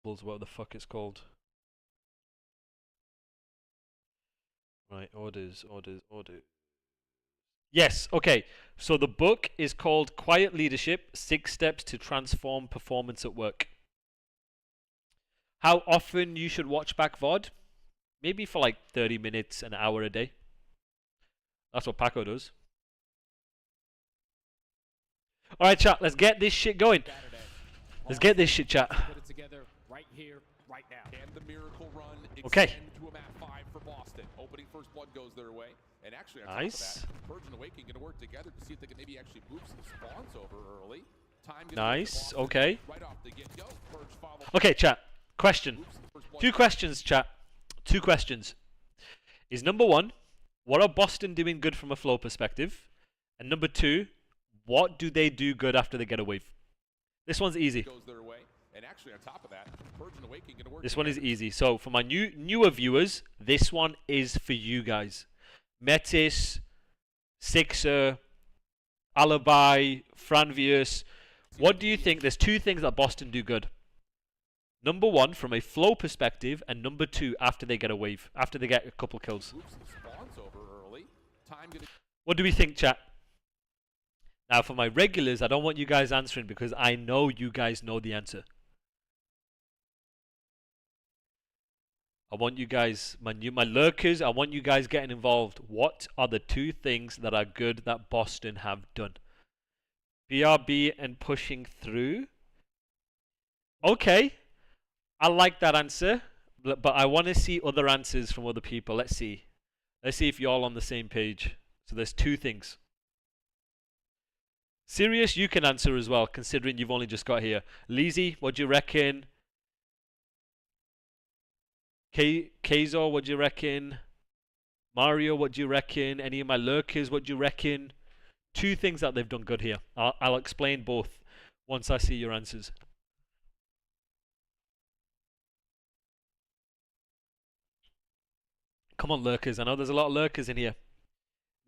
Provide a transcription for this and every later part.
What the fuck it's called. Right, orders. Yes, okay. So the book is called Quiet Leadership, 6 Steps to Transform Performance at Work. How often you should watch back VOD? Maybe for like 30 minutes, an hour a day. That's what Paco does. Alright, chat, let's get this shit going. Let's get this shit, chat. Okay. Nice. Nice, okay. Okay, chat. Question. 2 questions, chat. 2 questions. Is number 1, what are Boston doing good from a flow perspective? And number 2, what do they do good after they get a wave? This one's easy. This one is easy. So for my newer viewers, this one is for you guys. Metis, Sixer, Alibi, Franvius. What do you think? There's 2 things that Boston do good. Number 1, from a flow perspective, and number 2, after they get a wave, after they get a couple kills. What do we think, chat? Now, for my regulars, I don't want you guys answering because I know you guys know the answer. I want you guys, my lurkers, I want you guys getting involved. What are the 2 things that are good that Boston have done? BRB and pushing through. Okay. I like that answer, but I want to see other answers from other people. Let's see. Let's see if you're all on the same page. So there's 2 things. Sirius, you can answer as well, considering you've only just got here. Leezy, what do you reckon? Kazor, what do you reckon? Mario, what do you reckon? Any of my lurkers, what do you reckon? 2 things that they've done good here. I'll explain both once I see your answers. Come on, lurkers. I know there's a lot of lurkers in here.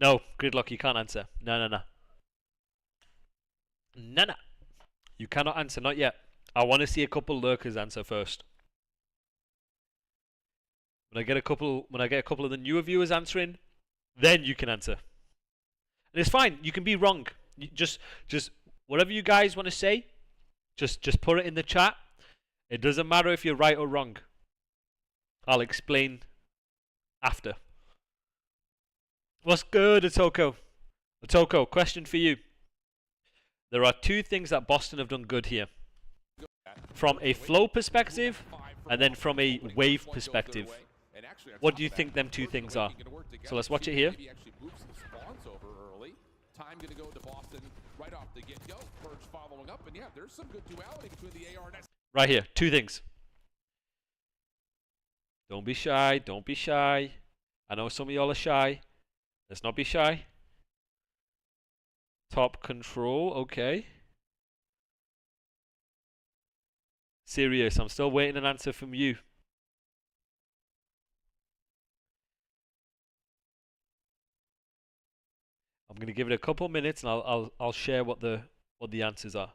No, Gridlock, you can't answer. No. No. You cannot answer, not yet. I want to see a couple lurkers answer first. When I get a couple of the newer viewers answering, then you can answer. And it's fine. You can be wrong. Just whatever you guys want to say, just put it in the chat. It doesn't matter if you're right or wrong. I'll explain after. What's good, Otoko? Otoko, question for you. There are 2 things that Boston have done good here. From a flow perspective, and then from a wave perspective. What do you think them 2 things are? So let's watch it here. Right here, 2 things. Don't be shy, don't be shy. I know some of y'all are shy. Let's not be shy. Top control, okay. Serious, I'm still waiting an answer from you. I'm gonna give it a couple minutes and I'll share what the answers are.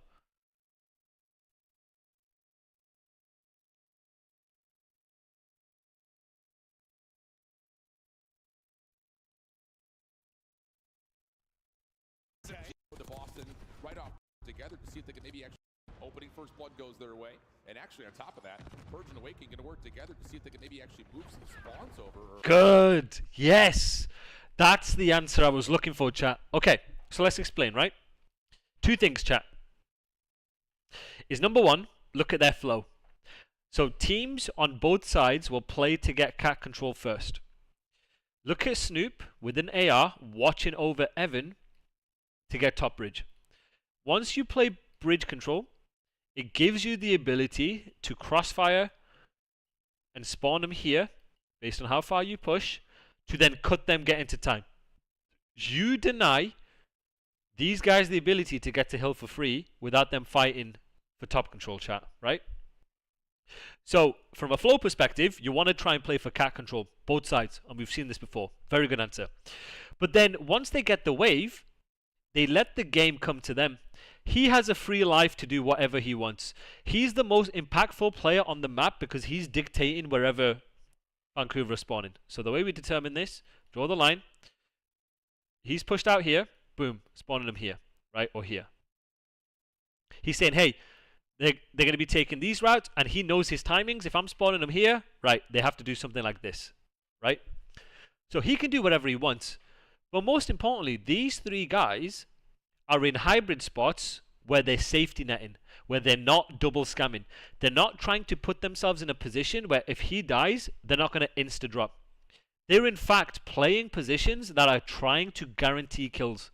To Boston right off together to see if they can maybe actually opening first blood goes their way, and actually on top of that, Purge and Awakening going to work together to see if they can maybe actually move some spawns over. Good. Yes, that's the answer I was looking for, chat. Okay, so let's explain, right? 2 things, chat. Is number 1, look at their flow. So teams on both sides will play to get cat control first. Look at Snoop with an AR watching over Evan to get top bridge. Once you play bridge control, it gives you the ability to crossfire and spawn them here based on how far you push to then cut them, get into time. You deny these guys the ability to get to hill for free without them fighting for top control, chat, right? So from a flow perspective, you want to try and play for cat control, both sides, and we've seen this before. Very good answer. But then once they get the wave, they let the game come to them. he has a free life to do whatever he wants. He's the most impactful player on the map because he's dictating wherever Vancouver is spawning. So the way we determine this, draw the line. He's pushed out here. Boom. Spawning them here. Right? Or here. He's saying, hey, they're going to be taking these routes, and he knows his timings. If I'm spawning them here, right, they have to do something like this. Right? So he can do whatever he wants. But most importantly, these three guys are in hybrid spots where they're safety netting, where they're not double scamming. They're not trying to put themselves in a position where if he dies, they're not going to insta-drop. They're in fact playing positions that are trying to guarantee kills,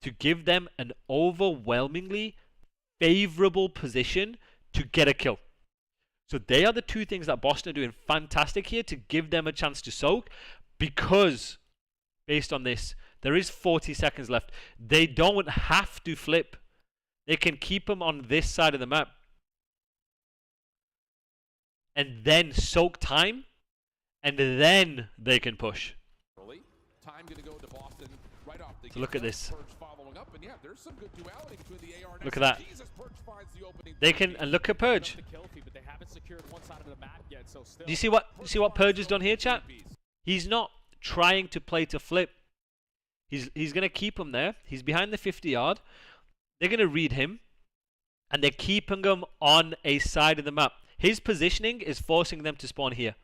to give them an overwhelmingly favorable position to get a kill. So they are the two things that Boston are doing fantastic here to give them a chance to soak, because based on this, there is 40 seconds left. They don't have to flip. They can keep them on this side of the map and then soak time, and then they can push. Time going to go to Boston right off the So look at this. following up, and yeah, there's some good duality between the AR and Look at that. Jesus, Purge finds the opening. They can, and look at Purge. Do you see what Purge has done here, chat? He's not trying to play to flip. He's going to keep him there. He's behind the 50-yard. They're going to read him, and they're keeping him on a side of the map. His positioning is forcing them to spawn here.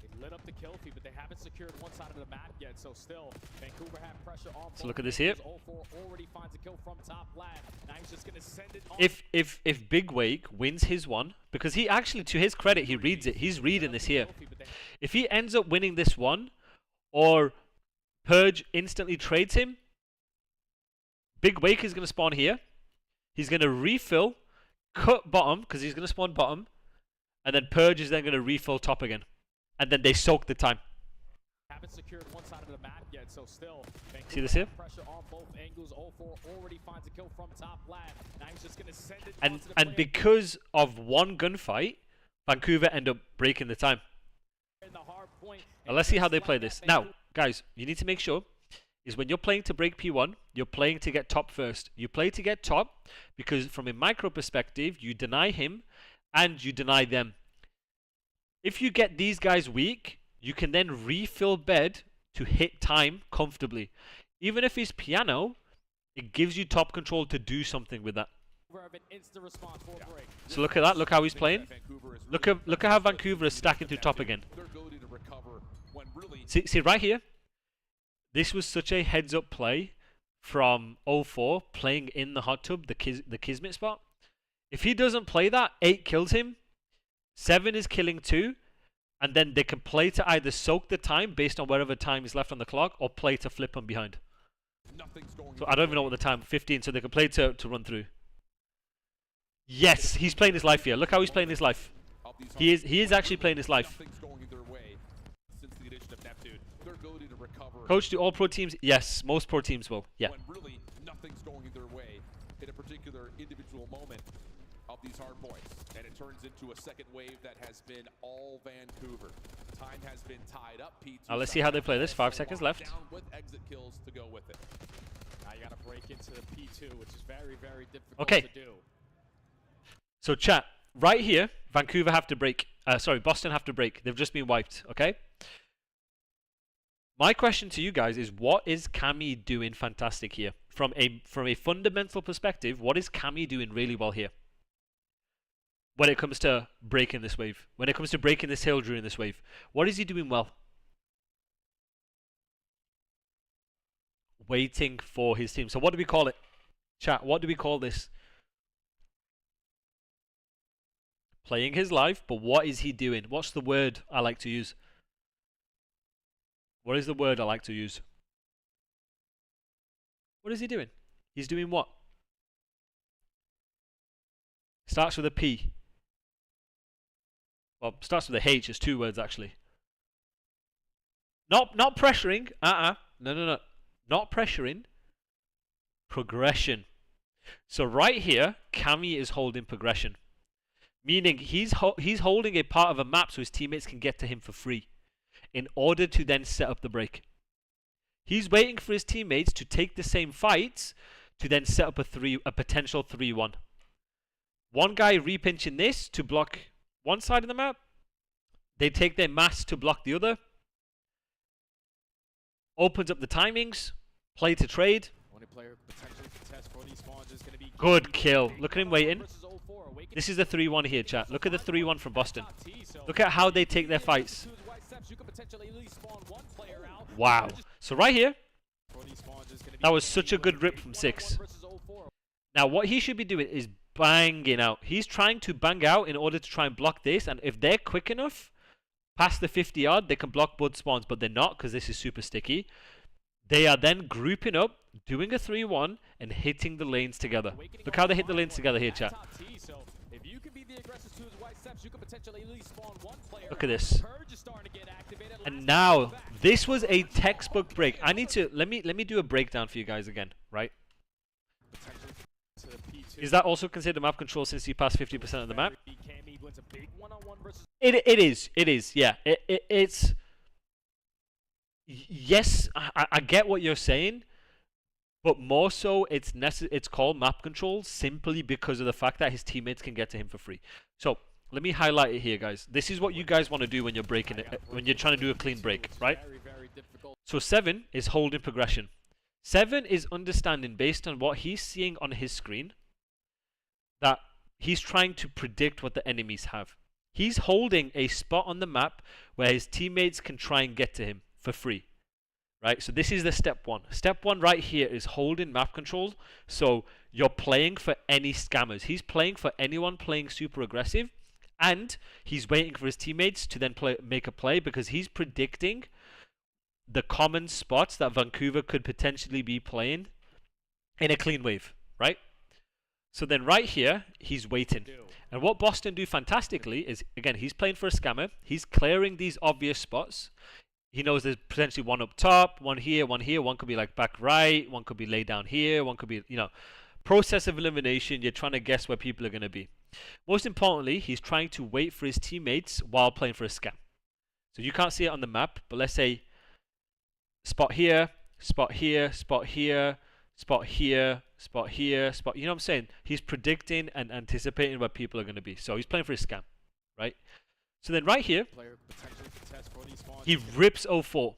They lit up the kill feed, but they haven't secured one side of the map yet. So still, Vancouver have pressure on. So look at this here. 04 already finds a kill from top left. Now he's just going to send it on. If Big Wake wins his one, because he actually, to his credit, he reads it. He's reading this here. If he ends up winning this one, or Purge instantly trades him, Big Wake is going to spawn here. He's going to refill, cut bottom, because he's going to spawn bottom, and then Purge is then going to refill top again. And then they soak the time. Haven't secured one side of the map yet, so still. See this here? Pressure on both angles. 04 already finds a kill from top left. Now he's just going to send it and because of one gunfight, Vancouver end up breaking the time. Now let's see how they play this. Now, guys, you need to make sure is when you're playing to break P1, you're playing to get top first. You play to get top because from a micro perspective, you deny him and you deny them. If you get these guys weak, you can then refill bed to hit time comfortably. Even if he's piano, it gives you top control to do something with that. So look at that. Look how he's playing. Look at how Vancouver is stacking to top again. See right here. This was such a heads-up play from 04 playing in the hot tub, the Kismet spot. If he doesn't play that, 8 kills him. 7 is killing 2. And then they can play to either soak the time based on wherever time is left on the clock, or play to flip him behind. So I don't even know what the time, 15, so they can play to run through. Yes, he's playing his life here. Look how he's playing his life. He is actually playing his life. Coach, do all pro teams? Yes, most pro teams will. Yeah. When really nothing's going their way in a particular individual moment of these hard points, and it turns into a second wave that has been all Vancouver. Time has been tied up. Now let's see how they play this. 5 seconds left. Down with exit kills to go with it. Now you got to break into the P2, which is very, very difficult to do. So chat, right here, Vancouver have to break. Sorry, Boston have to break. They've just been wiped. Okay. My question to you guys is, what is Cammy doing fantastic here? From a fundamental perspective, what is Cammy doing really well here? When it comes to breaking this wave, when it comes to breaking this hill during this wave, what is he doing well? Waiting for his team. So what do we call it? Chat, what do we call this? Playing his life, but what is he doing? What's the word I like to use? What is the word I like to use? What is he doing? He's doing what? Starts with a P. Well, starts with a H. It's 2 words actually. Not pressuring. No. Not pressuring. Progression. So right here, Cammy is holding progression. Meaning he's holding a part of a map so his teammates can get to him for free, in order to then set up the break. He's waiting for his teammates to take the same fights to then set up a potential 3-1. One guy repinching this to block one side of the map. They take their mass to block the other. Opens up the timings. Play to trade. Good kill. Look at him waiting. This is the 3-1 here, chat. Look at the 3-1 from Boston. Look at how they take their fights. Wow. So right here, that was such a good rip from 6. Now what he should be doing is banging out. He's trying to bang out in order to try and block this. And if they're quick enough, past the 50 yard, they can block both spawns. But they're not, because this is super sticky. They are then grouping up, doing a 3-1, and hitting the lanes together. Look how they hit the lanes together here, chat. Look at this. And now, this was a textbook break. I need to, let me do a breakdown for you guys again, right? Is that also considered map control since you passed 50% of the map? It is, yeah. It's... Yes, I get what you're saying, but more so it's called map control simply because of the fact that his teammates can get to him for free. So let me highlight it here, guys. This is what you guys want to do when you're breaking it, when you're trying to do a clean break, right? So 7 is holding progression. 7 is understanding based on what he's seeing on his screen that he's trying to predict what the enemies have. He's holding a spot on the map where his teammates can try and get to him for free, right? So this is the step 1. Step 1 right here is holding map control. So you're playing for any scammers. He's playing for anyone playing super aggressive, and he's waiting for his teammates to then make a play because he's predicting the common spots that Vancouver could potentially be playing in a clean wave, right? So then right here, he's waiting. And what Boston do fantastically is, again, he's playing for a scammer. He's clearing these obvious spots. He knows there's potentially one up top, one here, one here. One could be like back right. One could be laid down here. One could be, you know, process of elimination. You're trying to guess where people are going to be. Most importantly, he's trying to wait for his teammates while playing for a scam. So you can't see it on the map, but let's say spot here, spot here, spot here, spot here, spot here, spot. You know what I'm saying? He's predicting and anticipating where people are going to be. So he's playing for a scam, right? So then right here, he rips 04.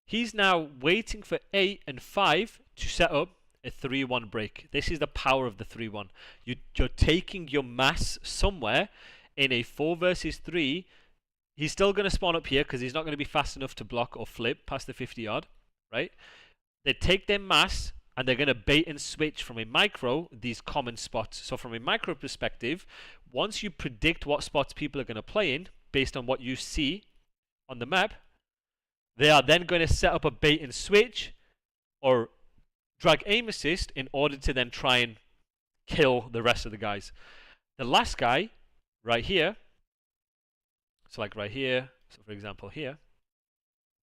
He's now waiting for 8 and 5 to set up a 3-1 break. This is the power of the 3-1. You're taking your mass somewhere in a 4 versus 3. He's still going to spawn up here because he's not going to be fast enough to block or flip past the 50 yard, right? They take their mass and they're going to bait and switch from a micro these common spots. So from a micro perspective, once you predict what spots people are going to play in based on what you see on the map, they are then going to set up a bait and switch or drag aim assist in order to then try and kill the rest of the guys. The last guy right here, so like right here, so for example here,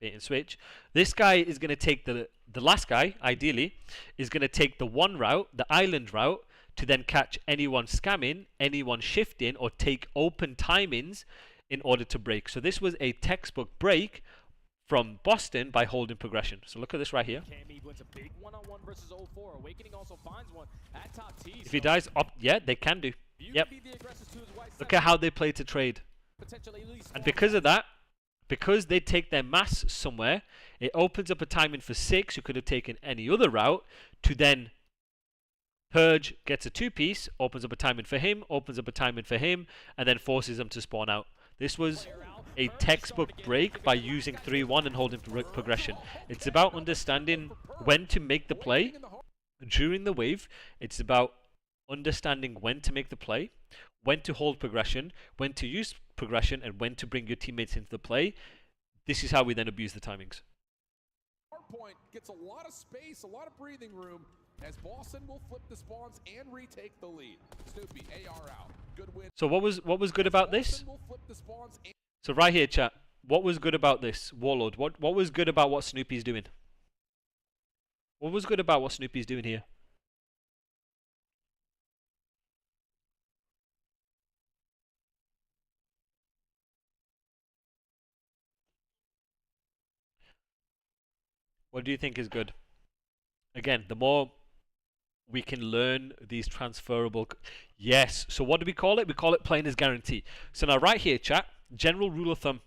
bait and switch, this guy is going to take the last guy, ideally, is going to take the one route, the island route, to then catch anyone scamming, anyone shifting, or take open timings in order to break. So this was a textbook break from Boston by holding progression. So look at this right here. If he dies up, yeah, they can do. Yep. Look at how they play to trade. And because of that, because they take their mass somewhere, it opens up a timing for 6 who could have taken any other route to then Purge, gets a 2-piece, opens up a timing for him, opens up a timing for him, and then forces them to spawn out. This was a textbook break by using 3-1 and holding progression. It's about understanding when to make the play during the wave. It's about understanding when to make the play, when to hold progression, when to use progression, and when to bring your teammates into the play. This is how we then abuse the timings. Point gets a lot of space, a lot of breathing room, as Boston will flip the spawns and retake the lead. Snoopy, AR out. Good win. So what was good about this? So right here, chat. What was good about this? Warlord. What was good about what Snoopy's doing? What was good about what Snoopy's doing here? What do you think is good? Again, the more we can learn these transferable. Yes. So what do we call it? We call it player's guarantee. So now right here, chat, general rule of thumb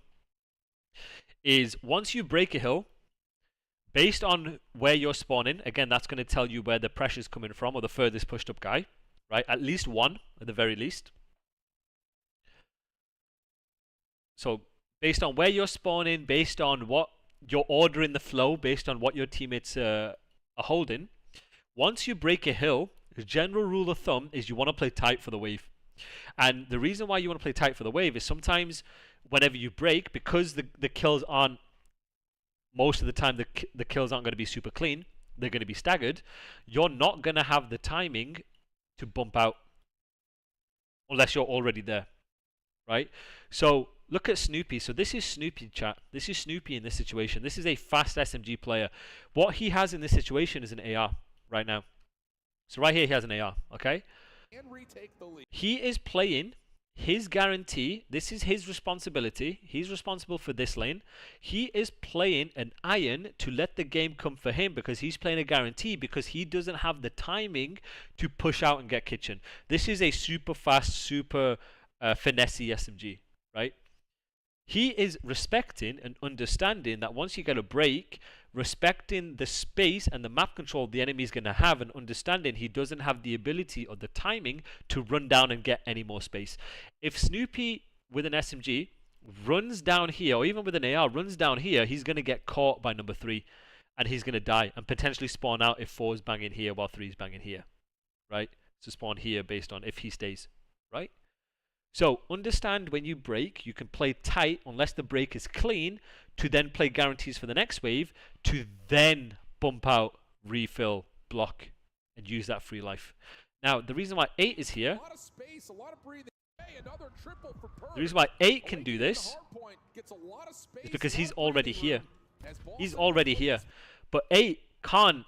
is once you break a hill, based on where you're spawning, again, that's going to tell you where the pressure's coming from or the furthest pushed up guy, right? At least one, at the very least. So based on where you're spawning, based on what you're ordering the flow, based on what your teammates are holding, once you break a hill, the general rule of thumb is you want to play tight for the wave. And the reason why you want to play tight for the wave is sometimes whenever you break, because the kills aren't, most of the time the kills aren't going to be super clean, they're going to be staggered, you're not going to have the timing to bump out unless you're already there, right? So look at Snoopy. So this is Snoopy, chat. This is Snoopy in this situation. This is a fast SMG player. What he has in this situation is an AR right now. So right here he has an AR, okay? And retake the lead. He is playing his guarantee. This is his responsibility. He's responsible for this lane. He is playing an iron to let the game come for him because he's playing a guarantee because he doesn't have the timing to push out and get kitchen. This is a super fast, super finessey SMG, right? He is respecting and understanding that once you get a break, respecting the space and the map control the enemy is going to have, and understanding he doesn't have the ability or the timing to run down and get any more space. If Snoopy with an SMG runs down here, or even with an AR runs down here, he's going to get caught by number 3 and he's going to die and potentially spawn out if 4 is banging here while 3 is banging here, right? So spawn here based on if he stays, right? So understand when you break, you can play tight unless the break is clean to then play guarantees for the next wave to then bump out, refill, block, and use that free life. Now, the reason why 8 is here, the reason why 8 can do this is because he's already here. He's already here. But 8 can't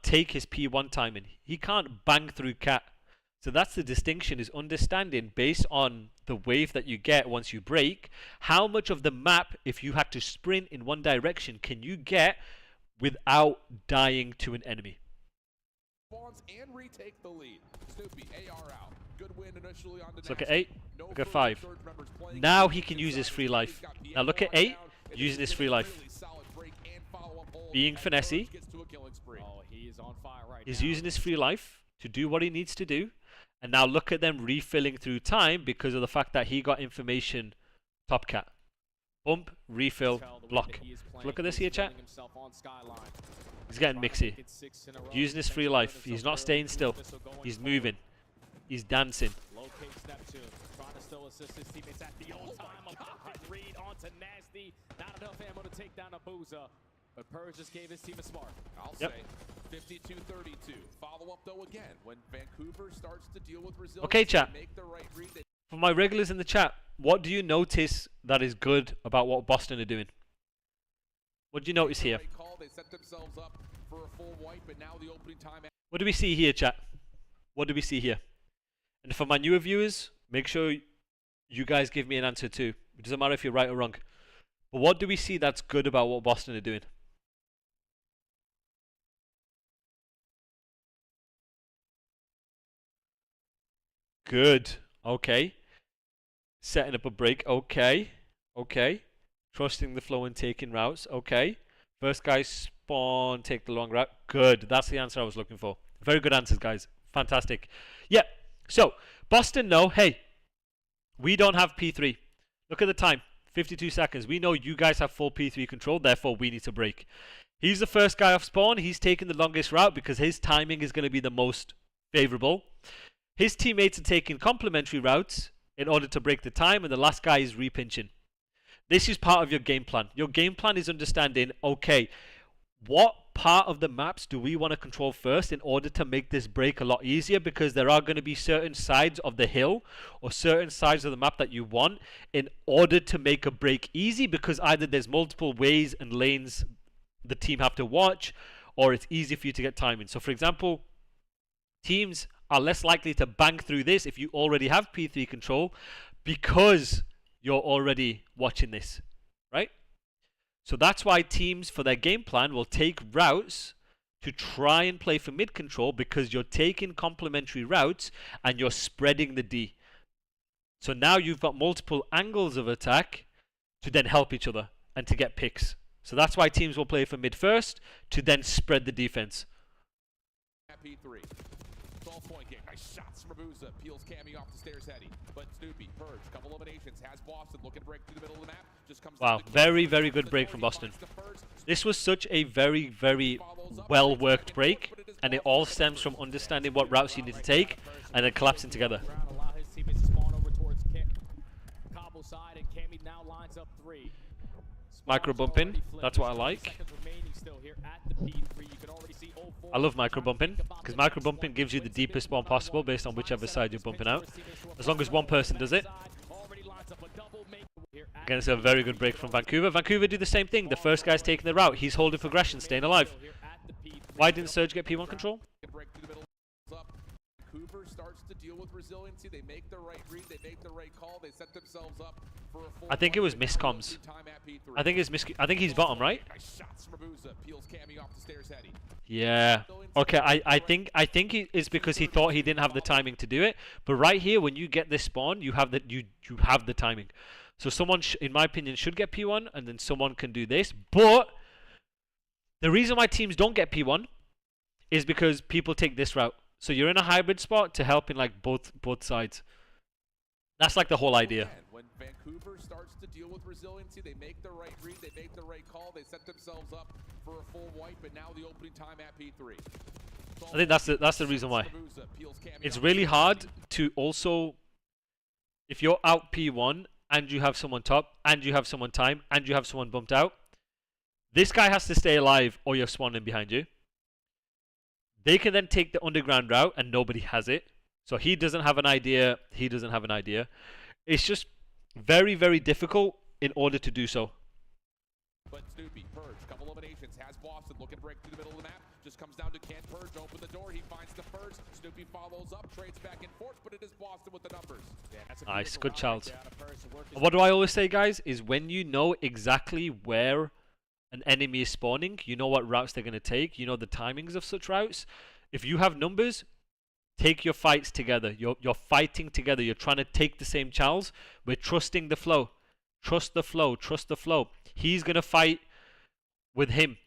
take his P1 timing. He can't bang through cat. So that's the distinction, is understanding based on the wave that you get once you break, how much of the map, if you had to sprint in one direction, can you get without dying to an enemy? And retake the lead. Snoopy, AR out. Good win initially on the Let's look at 8, look at 5. Now he can use his free life. Now look at 8, using his free life. Being finessey. He's using his free life to do what he needs to do. And now look at them refilling through time because of the fact that he got information top cat. Bump, refill, block. So look at this here, chat. He's getting mixy. Using his free life. He's not staying still. He's moving. He's dancing. But Purge just gave his team a spark. I'll say 52-32. Follow up though again when Vancouver starts to deal with resilience. Okay, chat. Make the right read. For my regulars in the chat, what do you notice that is good about what Boston are doing? What do you notice here? They set themselves up for a full wipe, but now the opening time. What do we see here, chat? What do we see here? And for my newer viewers, make sure you guys give me an answer too. It doesn't matter if you're right or wrong. But what do we see that's good about what Boston are doing? Good. Okay. Setting up a break. Okay. Okay. Trusting the flow and taking routes. Okay. First guy spawn, take the long route. Good. That's the answer I was looking for. Very good answers, guys. Fantastic. Yeah. So, Boston know, hey, we don't have P3. Look at the time. 52 seconds. We know you guys have full P3 control, therefore we need to break. He's the first guy off spawn. He's taking the longest route because his timing is going to be the most favorable. His teammates are taking complementary routes in order to break the time, and the last guy is repinching. This is part of your game plan. Your game plan is understanding, okay, what part of the maps do we want to control first in order to make this break a lot easier, because there are going to be certain sides of the hill or certain sides of the map that you want in order to make a break easy, because either there's multiple ways and lanes the team have to watch, or it's easy for you to get timing. So for example, teams are less likely to bang through this if you already have P3 control because you're already watching this, right? So that's why teams, for their game plan, will take routes to try and play for mid control because you're taking complementary routes and you're spreading the D. So now you've got multiple angles of attack to then help each other and to get picks. So that's why teams will play for mid first to then spread the defense. P3. 12-point game. Nice shots from Rabuza. Peels Cammy off the stairs heady. But Snoopy, Purge, couple eliminations. Has Boston looking to break through the middle of the map. Just comes Wow, very, very good break from Boston. This was such a very, very well-worked break, and it all stems from understanding what routes you need to take and then collapsing together. Allow his teammates to spawn over towards Cobble side, and Cammy now lines up 3. Micro bumping, that's what I like. I love micro bumping, because micro bumping gives you the deepest spawn possible based on whichever side you're bumping out. As long as one person does it. Again, it's a very good break from Vancouver. Vancouver do the same thing. The first guy's taking the route. He's holding progression, staying alive. Why didn't Surge get P1 control? Vancouver starts to deal with resiliency. They make the right read. They make the right call. They set themselves up for a full. I think it was miscomms. I think he's bottom, right? Yeah. Okay. I think it's because he thought he didn't have the timing to do it. But right here, when you get this spawn, you have the timing. So someone, in my opinion, should get P1, and then someone can do this. But the reason why teams don't get P1 is because people take this route. So you're in a hybrid spot to help in like both sides. That's like the whole idea. When Vancouver starts to deal with resiliency, they make the right read, they make the right call, they set themselves up for a full wipe, and now the opening time at P3. I think that's the reason why. It's really hard to also, if you're out P1 and you have someone top and you have someone time and you have someone bumped out, this guy has to stay alive or you're spawning behind you. They can then take the underground route and nobody has it. So he doesn't have an idea. He doesn't have an idea. It's just very, very difficult in order to do so. But Snoopy, Purge, couple eliminations. Has Boston looking to break through the middle of the map. Just comes down to can Purge open the door. He finds the first. Snoopy follows up, trades back and forth, but it is Boston with the numbers. Yeah, nice, good child. What do I always say, guys, is when you know exactly where an enemy is spawning, you know what routes they're going to take, you know the timings of such routes. If you have numbers, take your fights together. You're fighting together. You're trying to take the same chals. We're trusting the flow. Trust the flow. Trust the flow. He's going to fight with him.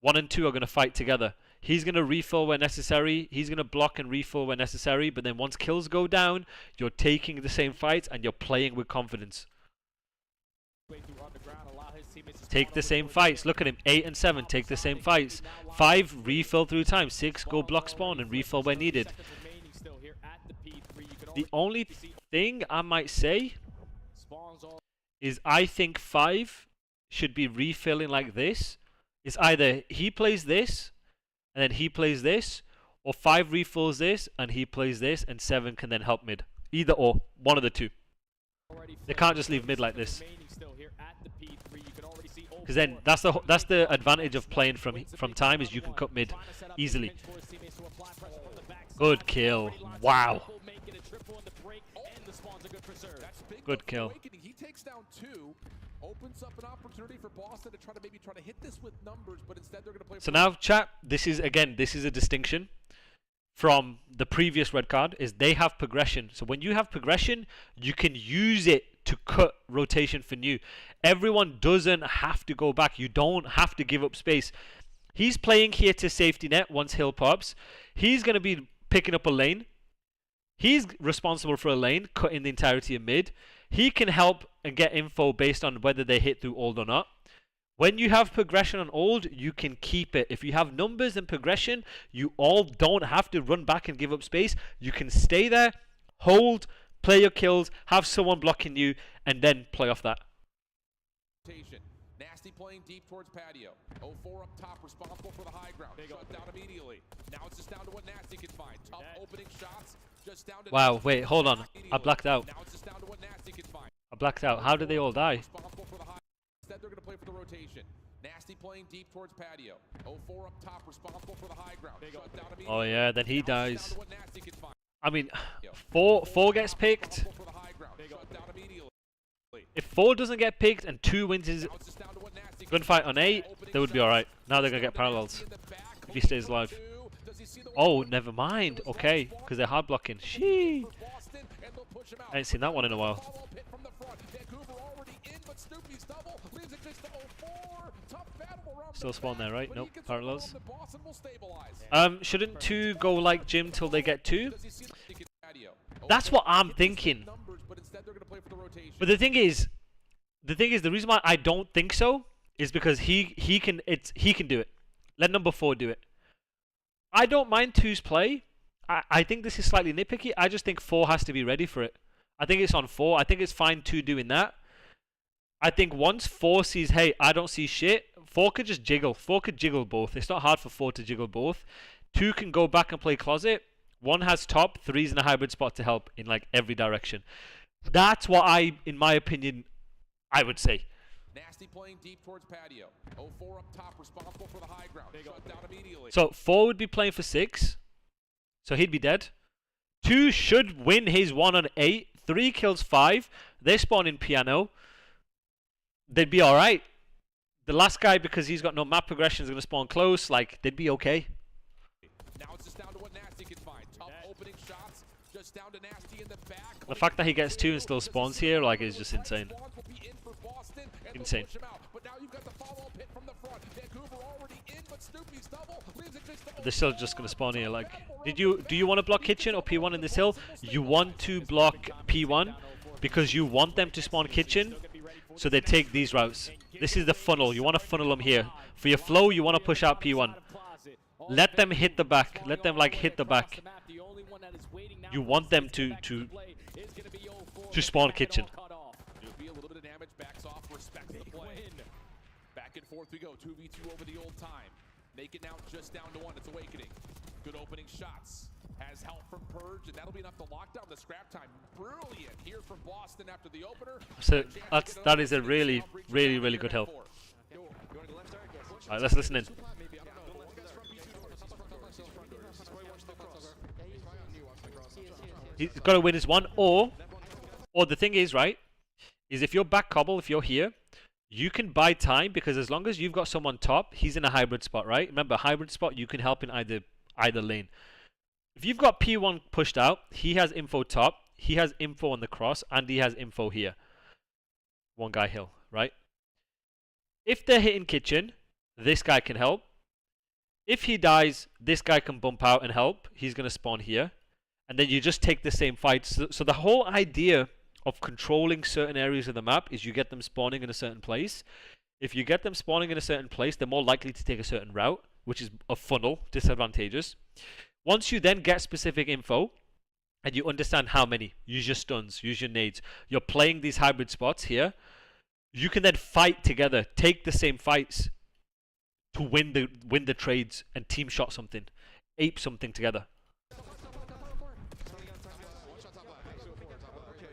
1 and 2 are going to fight together. He's going to refill where necessary. He's going to block and refill where necessary. But then once kills go down, you're taking the same fights and you're playing with confidence. Take the same fights. Look at him. 8 and 7 take the same fights. 5 refill through time. 6 go block spawn and refill where needed. The only thing I might say is I think 5 should be refilling like this. It's either he plays this and then he plays this, or 5 refills this and he plays this, and 7 can then help mid. Either or. One of the two. They can't just leave mid like this. Because then that's the advantage of playing from time, is you can cut mid easily. Good kill. Wow. Good kill. He takes down 2, opens up an opportunity for Boston to try to hit this with numbers, but instead they're going to play. So now, chat, this is a distinction from the previous red card, is they have progression. So when you have progression, you can use it to cut rotation for new. Everyone doesn't have to go back. You don't have to give up space. He's playing here to safety net once hill pops. He's going to be picking up a lane. He's responsible for a lane, cutting the entirety of mid. He can help and get info based on whether they hit through old or not. When you have progression on old, you can keep it. If you have numbers and progression, you all don't have to run back and give up space. You can stay there, hold, play your kills, have someone blocking you, and then play off that. Nasty playing deep towards patio. 0-4 up top, responsible for the high ground. Shut down immediately. Now it's just down to what Nasty can find. Tough opening shots. Just down to wow, wait, hold on. I blacked out. Now it's just down to what Nasty can find. I blacked out. How did they all die? Responsible for the high. Instead, they're going to play for the rotation. Nasty playing deep towards patio. 0-4 up top, responsible for the high ground. Shut down immediately. Oh yeah, then he dies. What Nasty can find. I mean, 4 gets picked. If 4 doesn't get picked and 2 wins his gunfight on 8, they would be alright. Now they're going to get parallels. if he stays alive. Oh, never mind. Okay, because they're hard blocking. Shee. I ain't seen that one in a while. Still spawn there, right? Nope. Parallels. Shouldn't 2 go like Jim till they get 2? That's what I'm thinking. But the thing is, the reason why I don't think so is because he can do it. Let number 4 do it. I don't mind 2's play. I think this is slightly nitpicky. I just think 4 has to be ready for it. I think it's on 4. I think it's fine 2 doing that. I think once 4 sees, hey, I don't see shit, 4 could just jiggle. 4 could jiggle both. It's not hard for 4 to jiggle both. 2 can go back and play closet. 1 has top. 3's in a hybrid spot to help in like every direction. That's what in my opinion, I would say. Nasty playing deep towards patio. 0-4 up top, responsible for the high ground. Shut down immediately. So 4 would be playing for 6. So he'd be dead. 2 should win his 1 on 8. 3 kills 5. They spawn in piano. They'd be alright. The last guy, because he's got no map progression, is going to spawn close. Like, they'd be okay. Now it's just down to what Nasty can find. Tough opening shots. Just down to Nasty in the back. The fact that he gets 2 and still spawns here, like, is just insane. Insane. They're still just going to spawn here. Like, do you want to block kitchen or P1 in this hill? You want to block P1 because you want them to spawn kitchen, so they take these routes. This is the funnel. You want to funnel them here. For your flow, you want to push out P1. Let them hit the back. Let them like hit the back. You want them to spawn kitchen. Back and forth we go. 2v2 over the old time. Make it now just down to 1. It's Awakening. Good opening shots. Has help from Purge, and that'll be enough to lock down the scrap time. Brilliant here from Boston after the opener. So that is a really good help. Alright, let's listen in. He's got to win his 1, or the thing is, right, is if you're back cobble, if you're here, you can buy time, because as long as you've got someone top, he's in a hybrid spot, right? Remember, hybrid spot, you can help in either lane. If you've got P1 pushed out, he has info top, he has info on the cross, and he has info here. One guy hill, right? If they're hitting kitchen, this guy can help. If he dies, this guy can bump out and help. He's going to spawn here. And then you just take the same fight. So the whole idea of controlling certain areas of the map is you get them spawning in a certain place. If you get them spawning in a certain place, they're more likely to take a certain route, which is a funnel, disadvantageous. Once you then get specific info, and you understand how many, use your stuns, use your nades, you're playing these hybrid spots here, you can then fight together, take the same fights to win the trades and team shot something, ape something together.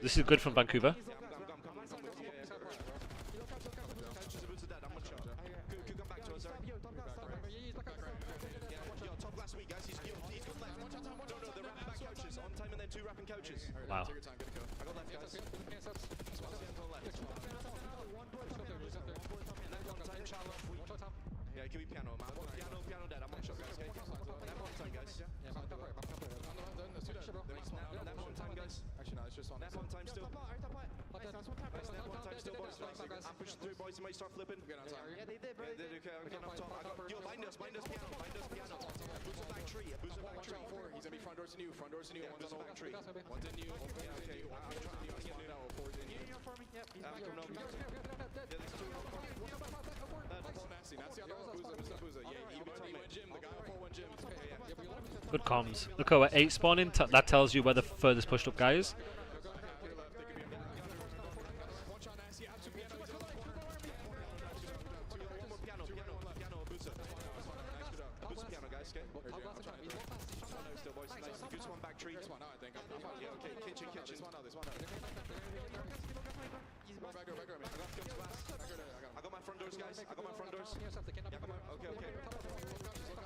This is good from Vancouver. Wow. Yeah, give me piano, man. Piano dead. I'm on shot, guys. Nap on time, guys. Nap on time, guys. Actually, no, it's just on. Nap on time still. Nap on time still, boys. I'm pushing through, boys. You might start flipping. Yeah, they did, bro. They did, okay. I'm getting up top. Yo, bind us, piano. Boost a back tree. Boost a back tree. He's gonna be front doors to you. One's on the back tree. One's in you. Okay. I'm trying to get it out. Four's in you. You're for me. Yep. Yeah, there's 2. Good comms. Look over 8 spawning. That tells you where the furthest pushed up guy is. I got my front doors, guys. I got my front doors. Okay.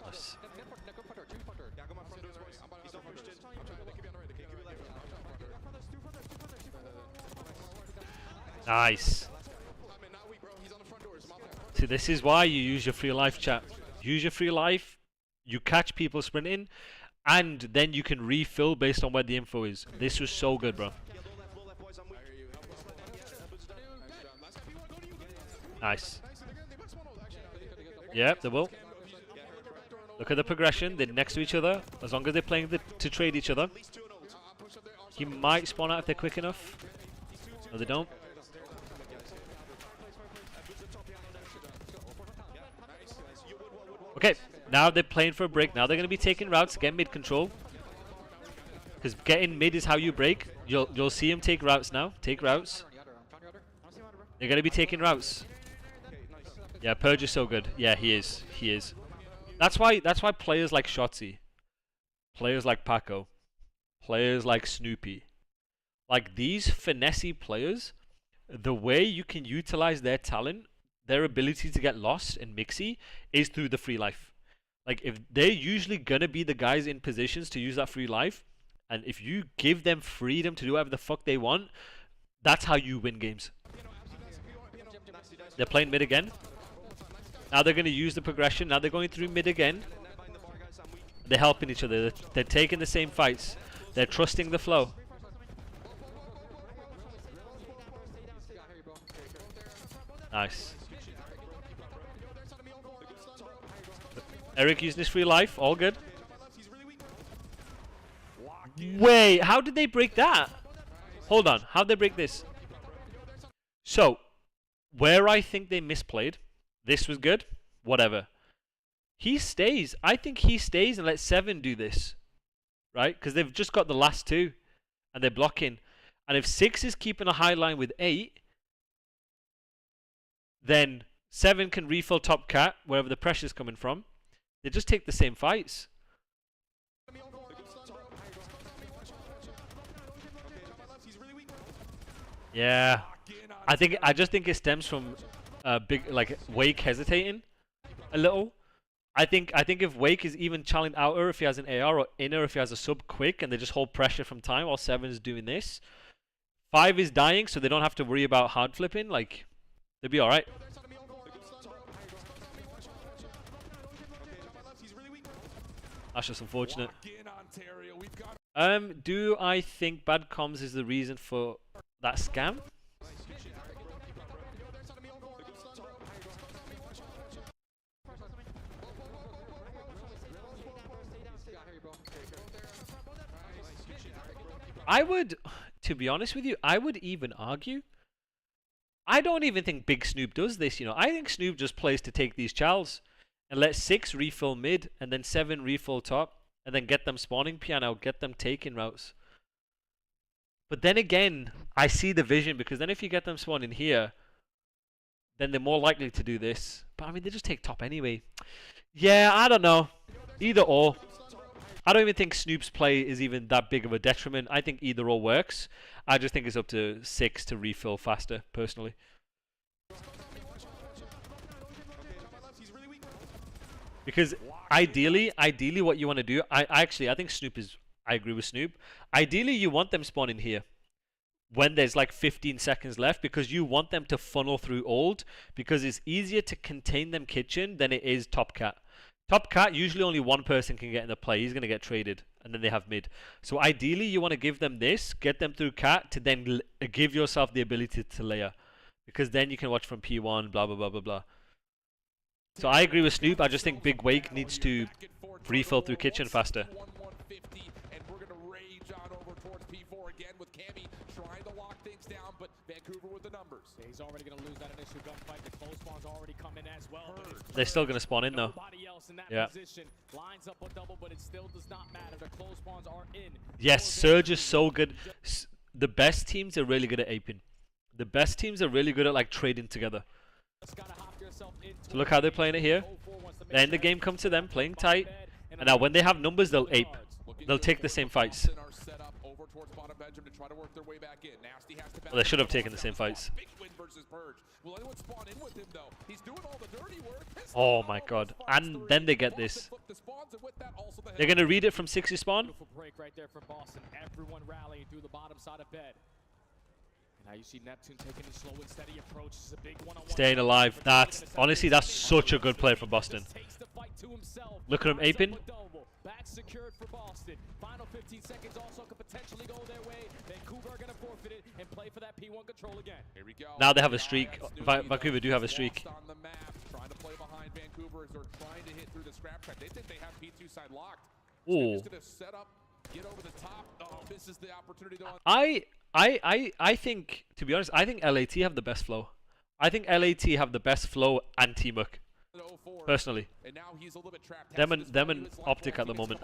Nice. Yeah, I got my front doors, boys. He's not pushed in. I'm trying to keep you on the right. Keep you left. Nice. See, this is why you use your free life, chat. Use your free life. You catch people sprinting, and then you can refill based on where the info is. This was so good, bro. Nice. Yep, they will. Look at the progression. They're next to each other. As long as they're playing to trade each other. He might spawn out if they're quick enough. No, they don't. Okay, now they're playing for a break. Now they're going to be taking routes, get mid control. Because getting mid is how you break. You'll see him take routes now. Take routes. They're going to be taking routes. Yeah, Purge is so good. Yeah, he is. He is. That's why players like Shotzi, players like Paco, players like Snoopy, like these finessey players, the way you can utilize their talent, their ability to get lost and mixy is through the free life. Like if they're usually gonna be the guys in positions to use that free life, and if you give them freedom to do whatever the fuck they want, that's how you win games. They're playing mid again. Now they're going to use the progression. Now they're going through mid again. They're helping each other. They're taking the same fights. They're trusting the flow. Nice. Eric using his free life. All good. Wait, how did they break that? Hold on. How'd they break this? So, where I think they misplayed, this was good. Whatever. He stays. I think he stays and lets 7 do this. Right? Because they've just got the last 2. And they're blocking. And if 6 is keeping a high line with 8, then 7 can refill top cat wherever the pressure's coming from. They just take the same fights. Yeah. I just think it stems from big like Wake hesitating a little. I think if Wake is even challenging outer if he has an AR or inner if he has a sub quick and they just hold pressure from time while 7 is doing this. 5 is dying so they don't have to worry about hard flipping, like they'll be alright. That's just unfortunate. Do I think bad comms is the reason for that scam? I would, to be honest with you, I would even argue. I don't even think Big Snoop does this, you know. I think Snoop just plays to take these chals and let 6 refill mid and then 7 refill top and then get them spawning piano, get them taking routes. But then again, I see the vision because then if you get them spawning here, then they're more likely to do this. But I mean, they just take top anyway. Yeah, I don't know. Either or. I don't even think Snoop's play is even that big of a detriment. I think either or works. I just think it's up to 6 to refill faster, personally. Because ideally what you want to do, I think Snoop is, I agree with Snoop. Ideally, you want them spawning here when there's like 15 seconds left because you want them to funnel through old because it's easier to contain them kitchen than it is top cat. Top cat, usually only one person can get in the play. He's going to get traded. And then they have mid. So ideally, you want to give them this, get them through cat to then give yourself the ability to layer. Because then you can watch from P1, blah, blah, blah, blah, blah. So I agree with Snoop. I just think Big Wake needs to refill through kitchen faster. And we're going to rage on over towards P4 again with Cammy trying to lock things down, but Vancouver with the numbers. Yeah, he's already going to lose that initial gunfight. The close spawn's already come in as well. They're still going to spawn in though. Yeah. Position. Lines up a double, but it still does not matter. The close spawns are in. Yes, Surge is so good. The best teams are really good at aping. The best teams are really good at like trading together. So look how they're playing it here. Then the game comes to them playing tight. And now when they have numbers, they'll ape. They'll take the same fights. Well, they should have taken the same fights. Oh my god. And then they get this. They're going to read it from 60 spawn. Now you see Neptune taking a slow and steady approach. This is a big one-on-one. Staying alive. That's honestly, that's such a good play from Boston. to himself. Look at him aping. Back secured for Boston. Final 15 seconds also could potentially go their way. Vancouver are going to forfeit it and play for that P1 control again. Here we go. Now they have a streak. Vancouver do have a streak. On the map, trying to play behind Vancouver as they're trying to hit through the scrap track. They think they have P2 side locked. Ooh. Just gonna set up, get over the top. Oh, this is the opportunity to. I think, to be honest, I think LAT have the best flow. I think LAT have the best flow and T-Muck, personally. And now he's a little bit trapped. Them and Optic at the moment.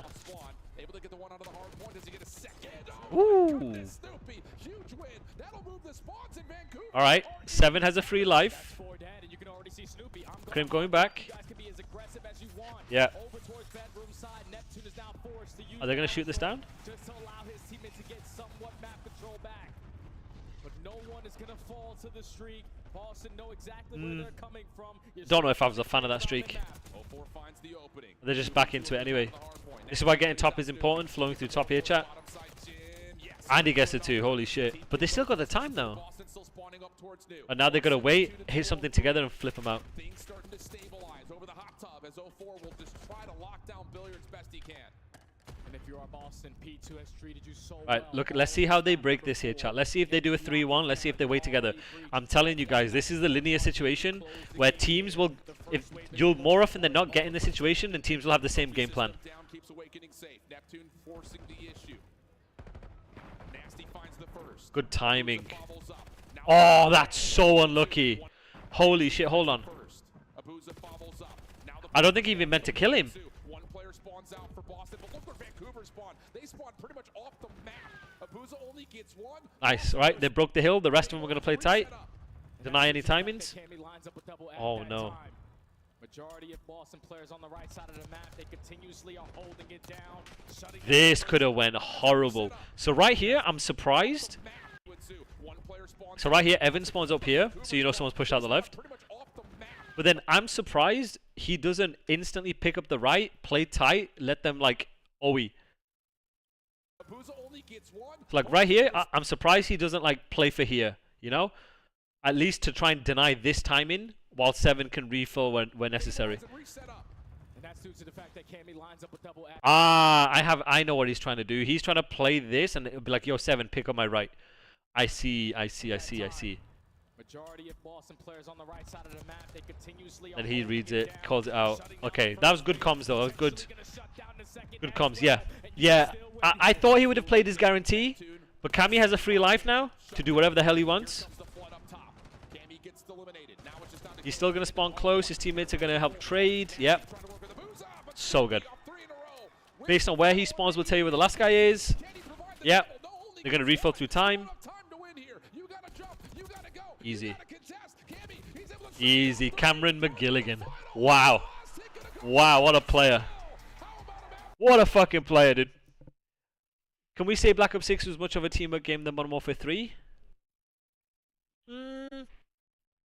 Able to get the one out of the hard point. Does he get a second? Ooh. Goodness, Snoopy. Huge win. That'll move the spawns in Vancouver. All right, 7 has a free life. Krim going back. Yeah. Are they going to shoot this down? Just to allow his teammates to get somewhat map control back. But no one is going to fall to the streak. Boston know exactly where they're coming from. Don't know if I was a fan of that streak. They're just back into it anyway. This is why getting top is important, flowing through top here, chat. And he gets it too, holy shit. But they still got the time now. And now they're going to wait, hit something together and flip them out. Things starting to stabilize over the hot tub as 04 will just try to lock down Billiards best he can. And if you are Boston, P2 has treated you so Right, look, let's see how they break this here, chat. Let's see if they do a 3-1. Let's see if they wait together. I'm telling you guys, this is the linear situation where teams will, if you'll more often than not get in the situation, and teams will have the same game plan. Keeps awakening safe. Neptune forcing the issue. Nasty finds the first. Good timing. Oh, that's so unlucky. Holy shit, hold on. I don't think he even meant to kill him. One player spawns out for Boston, but look where Vancouver spawned. They spawned pretty much off the map. Abuza only gets one. Nice, right? They broke the hill. The rest of them are going to play tight. Deny any timings. Oh, no. Majority of Boston players on the right side of the map, they continuously are holding it down. This could have went horrible. So right here, I'm surprised. So right here, Evan spawns up here, so you know someone's pushed out the left. But then I'm surprised he doesn't instantly pick up the right, play tight, let them like OE. So like right here, I'm surprised he doesn't like play for here, you know? At least to try and deny this timing while 7 can refill when necessary. I know what he's trying to do. He's trying to play this and it'll be like, yo, 7, pick up my right. I see. Majority of Boston players on the right side of the map, they continuously and he reads it, calls it out. Okay, that was good comms though. Good comms. Yeah. I thought he would have played his guarantee, but Cammy has a free life now to do whatever the hell he wants. He's still gonna spawn close. His teammates are gonna help trade. Yep. So good. Based on where he spawns, we'll tell you where the last guy is. Yep. They're gonna refill through time. Easy. Easy. Cameron McGilligan. Wow. Wow, what a player. What a fucking player, dude. Can we say Black Ops 6 was much of a teamwork game than Modern Warfare 3?